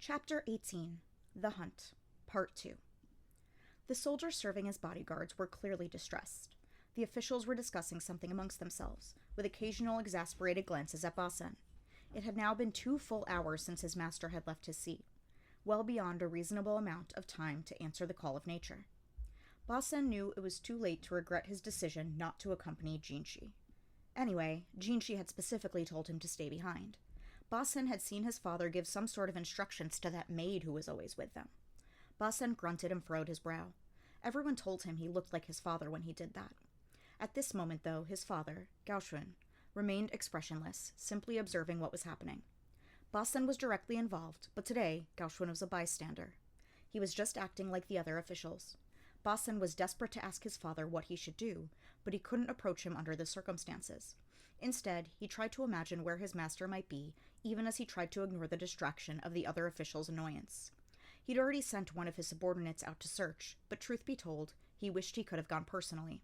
Chapter 18 The Hunt, Part 2. The soldiers serving as bodyguards were clearly distressed. The officials were discussing something amongst themselves, with occasional exasperated glances at Basen. It had now been 2 full hours since his master had left his seat, well beyond a reasonable amount of time to answer the call of nature. Basen knew it was too late to regret his decision not to accompany Jinshi. Anyway, Jinshi had specifically told him to stay behind. Basen had seen his father give some sort of instructions to that maid who was always with them. Basen grunted and furrowed his brow. Everyone told him he looked like his father when he did that. At this moment, though, his father, Gaoshun, remained expressionless, simply observing what was happening. Basen was directly involved, but today, Gaoshun was a bystander. He was just acting like the other officials. Basen was desperate to ask his father what he should do, but he couldn't approach him under the circumstances. Instead, he tried to imagine where his master might be, even as he tried to ignore the distraction of the other officials' annoyance. He'd already sent one of his subordinates out to search, but truth be told, he wished he could have gone personally.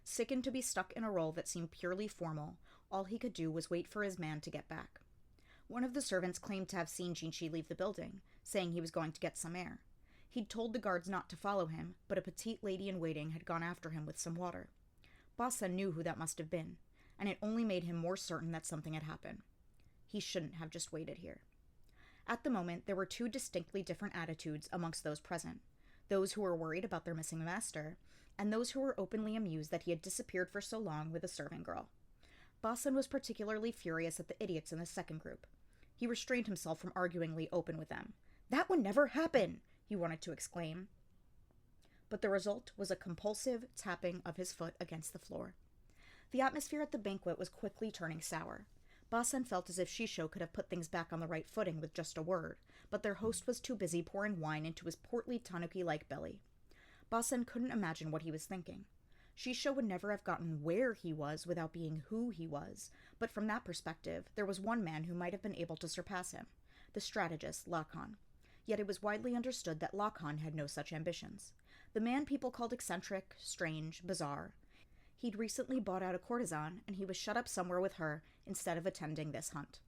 Sickened to be stuck in a role that seemed purely formal, all he could do was wait for his man to get back. One of the servants claimed to have seen Jinshi leave the building, saying he was going to get some air. He'd told the guards not to follow him, but a petite lady-in-waiting had gone after him with some water. Basen knew who that must have been, and it only made him more certain that something had happened. He shouldn't have just waited here. At the moment, there were 2 distinctly different attitudes amongst those present. Those who were worried about their missing master, and those who were openly amused that he had disappeared for so long with a serving girl. Basen was particularly furious at the idiots in the second group. He restrained himself from arguingly open with them. "That would never happen!" he wanted to exclaim. But the result was a compulsive tapping of his foot against the floor. The atmosphere at the banquet was quickly turning sour. Basen felt as if Shisho could have put things back on the right footing with just a word, but their host was too busy pouring wine into his portly tanuki-like belly. Basen couldn't imagine what he was thinking. Shisho would never have gotten where he was without being who he was, but from that perspective, there was one man who might have been able to surpass him, the strategist, Lakan. Yet it was widely understood that Lakan had no such ambitions. The man people called eccentric, strange, bizarre. He'd recently bought out a courtesan, and he was shut up somewhere with her instead of attending this hunt.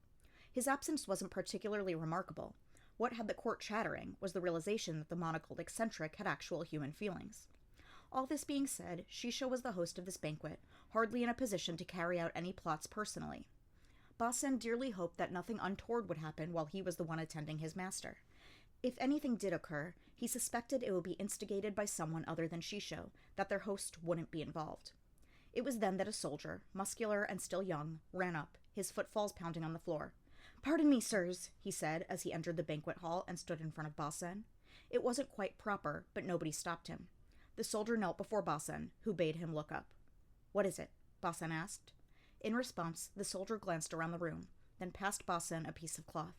His absence wasn't particularly remarkable. What had the court chattering was the realization that the monocled eccentric had actual human feelings. All this being said, Shisho was the host of this banquet, hardly in a position to carry out any plots personally. Basen dearly hoped that nothing untoward would happen while he was the one attending his master. If anything did occur, he suspected it would be instigated by someone other than Shisho, that their host wouldn't be involved. It was then that a soldier, muscular and still young, ran up, his footfalls pounding on the floor. "Pardon me, sirs," he said as he entered the banquet hall and stood in front of Basen. It wasn't quite proper, but nobody stopped him. The soldier knelt before Basen, who bade him look up. "What is it?" Basen asked. In response, the soldier glanced around the room, then passed Basen a piece of cloth.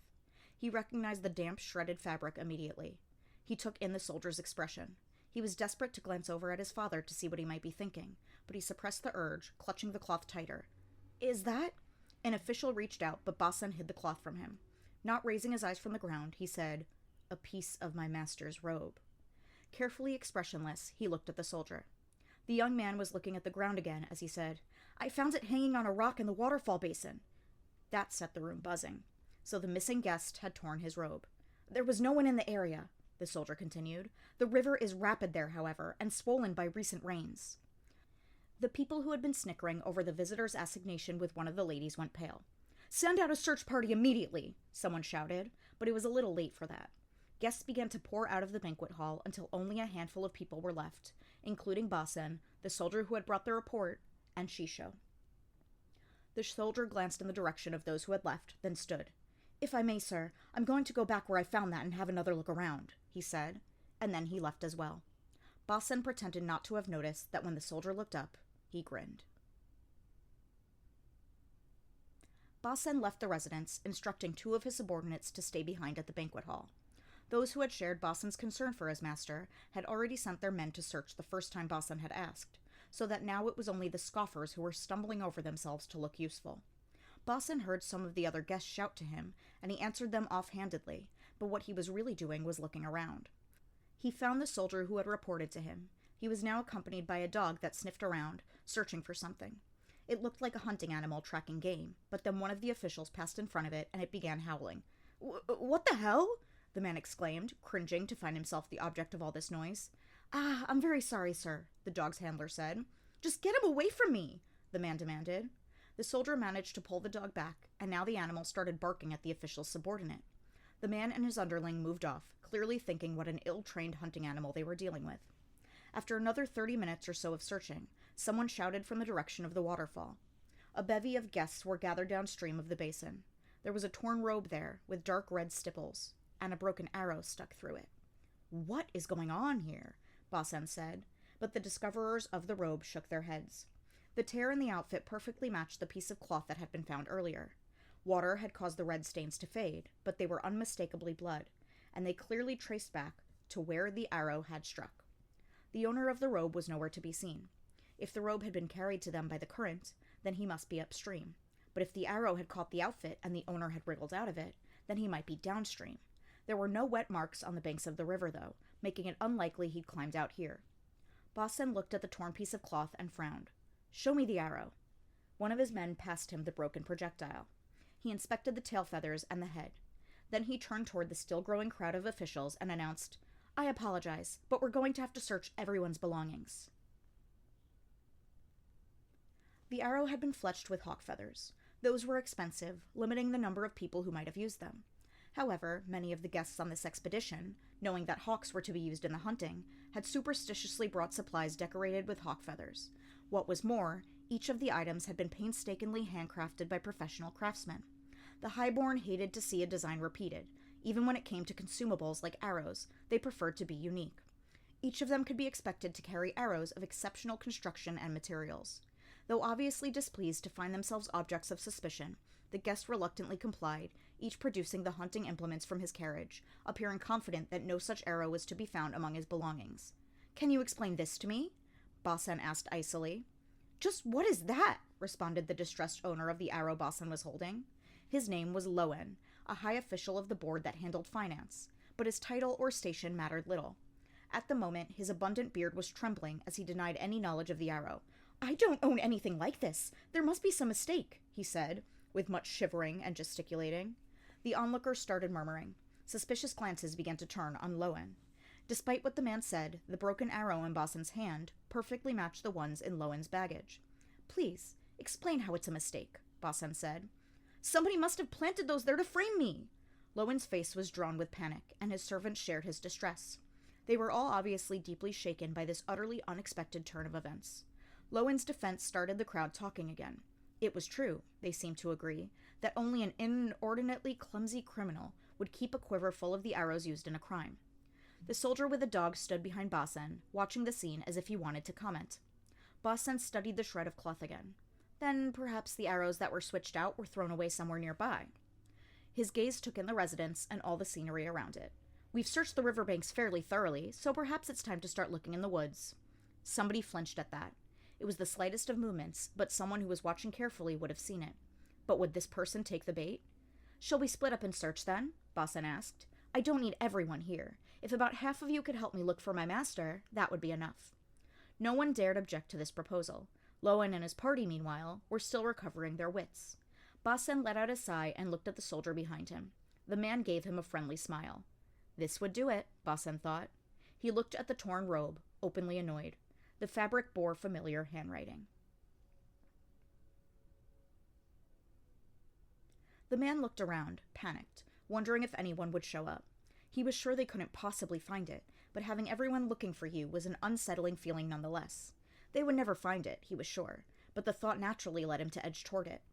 He recognized the damp, shredded fabric immediately. He took in the soldier's expression. He was desperate to glance over at his father to see what he might be thinking, but he suppressed the urge, clutching the cloth tighter. "Is that—" An official reached out, but Basen hid the cloth from him. Not raising his eyes from the ground, he said, "A piece of my master's robe." Carefully expressionless, he looked at the soldier. The young man was looking at the ground again as he said, "I found it hanging on a rock in the waterfall basin." That set the room buzzing. So the missing guest had torn his robe. "There was no one in the area," the soldier continued. "The river is rapid there, however, and swollen by recent rains." The people who had been snickering over the visitor's assignation with one of the ladies went pale. "Send out a search party immediately," someone shouted, but it was a little late for that. Guests began to pour out of the banquet hall until only a handful of people were left, including Basen, the soldier who had brought the report, and Shisho. The soldier glanced in the direction of those who had left, then stood. "If I may, sir, I'm going to go back where I found that and have another look around," he said, and then he left as well. Basen pretended not to have noticed that when the soldier looked up, he grinned. Basen left the residence, instructing 2 of his subordinates to stay behind at the banquet hall. Those who had shared Basen's concern for his master had already sent their men to search the first time Basen had asked, so that now it was only the scoffers who were stumbling over themselves to look useful. Basen heard some of the other guests shout to him, and he answered them offhandedly, but what he was really doing was looking around. He found the soldier who had reported to him. He was now accompanied by a dog that sniffed around, searching for something. It looked like a hunting animal tracking game, but then one of the officials passed in front of it, and it began howling. "What the hell?" the man exclaimed, cringing to find himself the object of all this noise. "Ah, I'm very sorry, sir," the dog's handler said. "Just get him away from me," the man demanded. The soldier managed to pull the dog back, and now the animal started barking at the official's subordinate. The man and his underling moved off, clearly thinking what an ill-trained hunting animal they were dealing with. After another 30 minutes or so of searching, someone shouted from the direction of the waterfall. A bevy of guests were gathered downstream of the basin. There was a torn robe there, with dark red stipples, and a broken arrow stuck through it. "What is going on here?" Basen said, but the discoverers of the robe shook their heads. The tear in the outfit perfectly matched the piece of cloth that had been found earlier. Water had caused the red stains to fade, but they were unmistakably blood, and they clearly traced back to where the arrow had struck. The owner of the robe was nowhere to be seen. If the robe had been carried to them by the current, then he must be upstream. But if the arrow had caught the outfit and the owner had wriggled out of it, then he might be downstream. There were no wet marks on the banks of the river, though, making it unlikely he'd climbed out here. Basen looked at the torn piece of cloth and frowned. "Show me the arrow." One of his men passed him the broken projectile. He inspected the tail feathers and the head. Then he turned toward the still-growing crowd of officials and announced, "I apologize, but we're going to have to search everyone's belongings." The arrow had been fletched with hawk feathers. Those were expensive, limiting the number of people who might have used them. However, many of the guests on this expedition, knowing that hawks were to be used in the hunting, had superstitiously brought supplies decorated with hawk feathers. What was more, each of the items had been painstakingly handcrafted by professional craftsmen. The highborn hated to see a design repeated. Even when it came to consumables like arrows, they preferred to be unique. Each of them could be expected to carry arrows of exceptional construction and materials. Though obviously displeased to find themselves objects of suspicion, the guest reluctantly complied, each producing the hunting implements from his carriage, appearing confident that no such arrow was to be found among his belongings. "Can you explain this to me?" Basen asked icily. "Just what is that?" responded the distressed owner of the arrow Basen was holding. His name was Lowen, a high official of the board that handled finance, but his title or station mattered little. At the moment, his abundant beard was trembling as he denied any knowledge of the arrow. "I don't own anything like this. There must be some mistake," he said, with much shivering and gesticulating. The onlookers started murmuring. Suspicious glances began to turn on Lowen. Despite what the man said, the broken arrow in Basen's hand perfectly matched the ones in Lowen's baggage. "Please, explain how it's a mistake," Basen said. "Somebody must have planted those there to frame me." Lowen's face was drawn with panic, and his servants shared his distress. They were all obviously deeply shaken by this utterly unexpected turn of events. Lowen's defense started the crowd talking again. It was true, they seemed to agree, that only an inordinately clumsy criminal would keep a quiver full of the arrows used in a crime. The soldier with the dog stood behind Basen, watching the scene as if he wanted to comment. Basen studied the shred of cloth again. Then perhaps the arrows that were switched out were thrown away somewhere nearby. His gaze took in the residence and all the scenery around it. "We've searched the riverbanks fairly thoroughly, so perhaps it's time to start looking in the woods." Somebody flinched at that. It was the slightest of movements, but someone who was watching carefully would have seen it. But would this person take the bait? "Shall we split up and search, then?" Basen asked. "I don't need everyone here. If about half of you could help me look for my master, that would be enough." No one dared object to this proposal. Lowen and his party, meanwhile, were still recovering their wits. Basen let out a sigh and looked at the soldier behind him. The man gave him a friendly smile. This would do it, Basen thought. He looked at the torn robe, openly annoyed. The fabric bore familiar handwriting. The man looked around, panicked, wondering if anyone would show up. He was sure they couldn't possibly find it, but having everyone looking for you was an unsettling feeling nonetheless. They would never find it, he was sure, but the thought naturally led him to edge toward it.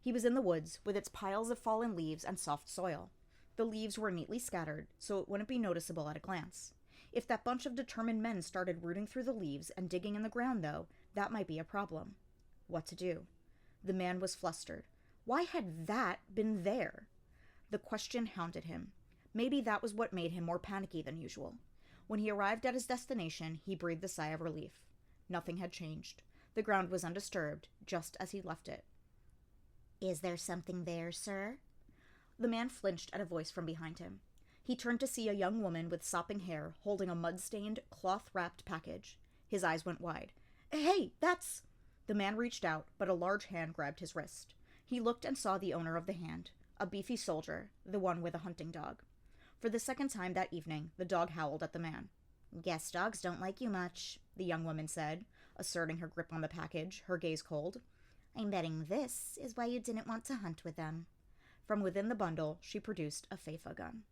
He was in the woods, with its piles of fallen leaves and soft soil. The leaves were neatly scattered, so it wouldn't be noticeable at a glance. If that bunch of determined men started rooting through the leaves and digging in the ground, though, that might be a problem. What to do? The man was flustered. Why had that been there? The question hounded him. Maybe that was what made him more panicky than usual. When he arrived at his destination, he breathed a sigh of relief. Nothing had changed. The ground was undisturbed, just as he'd left it. "Is there something there, sir?" The man flinched at a voice from behind him. He turned to see a young woman with sopping hair holding a mud-stained, cloth-wrapped package. His eyes went wide. "Hey, that's—" The man reached out, but a large hand grabbed his wrist. He looked and saw the owner of the hand, a beefy soldier, the one with a hunting dog. For the second time that evening, the dog howled at the man. "Guess dogs don't like you much," the young woman said, asserting her grip on the package, her gaze cold. "I'm betting this is why you didn't want to hunt with them." From within the bundle, she produced a Feifa gun.